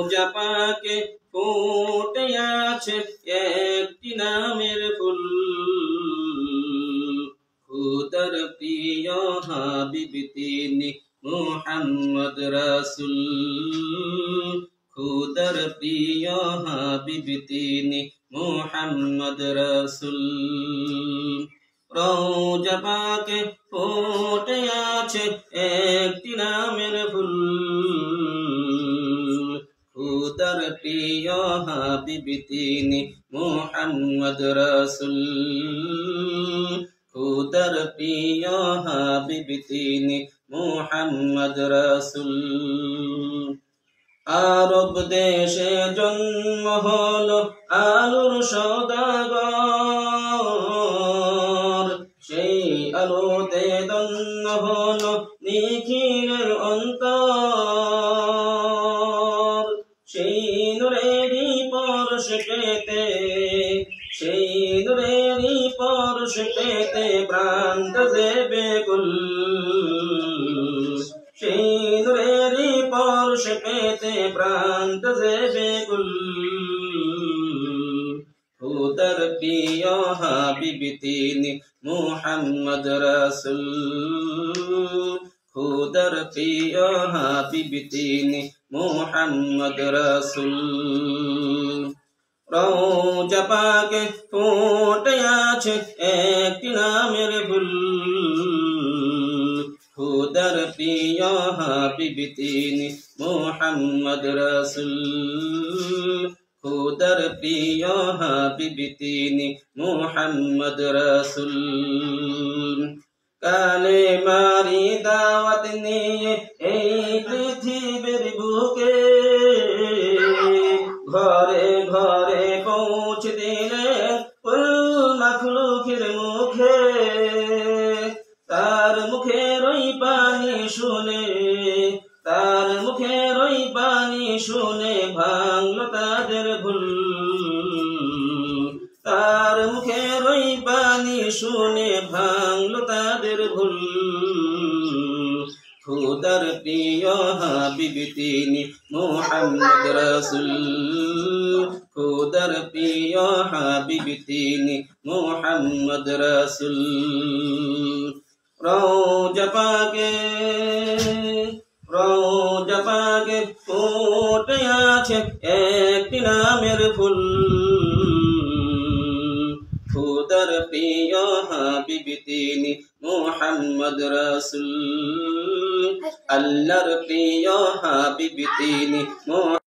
রওজা পাকে ফুটে আছে একটি নামের ফুল, খুদার প্রিয় হাবিব তিনি মুহাম্মদ রাসূল, খুদার প্রিয় হাবিব তিনি মুহাম্মদ রাসূল। রওজা পাকে ফুটে আছে একটি নামের ফুল, খুদার প্রিয় হাবিব তিনি মুহাম্মদ রাসূল, খুদার প্রিয় হাবিব তিনি মুহাম্মদ রাসূল। আরব দেশে জন্ম হলো আলোর সওদাগর, সেই আলোতে ধন্য হলো নিখিলের অন্তর। সেই নূরেরই পরশ পেতে, সেই নূরেরই পরশ পেতে প্রাণ কাঁদে বেকুল, সেই নূরেরই পরশ পেতে প্রাণ কাঁদে বেকুল। খুদার প্রিয় হাবিব তিনি মুহাম্মদ রাসূল, খুদার প্রিয় হাবিব তিনি মুহাম্মদ রাসূল। রওজা পাকে ফুটে আছে একটি নামের ফুল, খুদার প্রিয় হাবিব তিনি মুহাম্মদ রাসূল, খুদার প্রিয় হাবিব তিনি মুহাম্মদ রাসূল। কালেমারি দাওয়াত নিয়ে এই পৃথিবীর বুকে ঘরে ঘরে পৌঁছে দিলেন কুল মাখলুকের মুখে। তার মুখের ওই বাণী শুনে, তার মুখের ওই বাণী শুনে ভাঙলো তাদের ভুল, তার মুখের ওই বাণী শুনে ভাঙলো তাদের ভুল। খুদার প্রিয় হাবিব তিনি মুহাম্মদ রাসূল, খুদার প্রিয় হাবিব তিনি মুহাম্মদ রাসূল। রওজা পাকে, রওজা পাকে ফুটে আছে একটি নামের ফুল, খুদার প্রিয় হাবিব তিনি মুহাম্মদ রাসূল, আল্লাহর প্রিয় হাবিব তিনি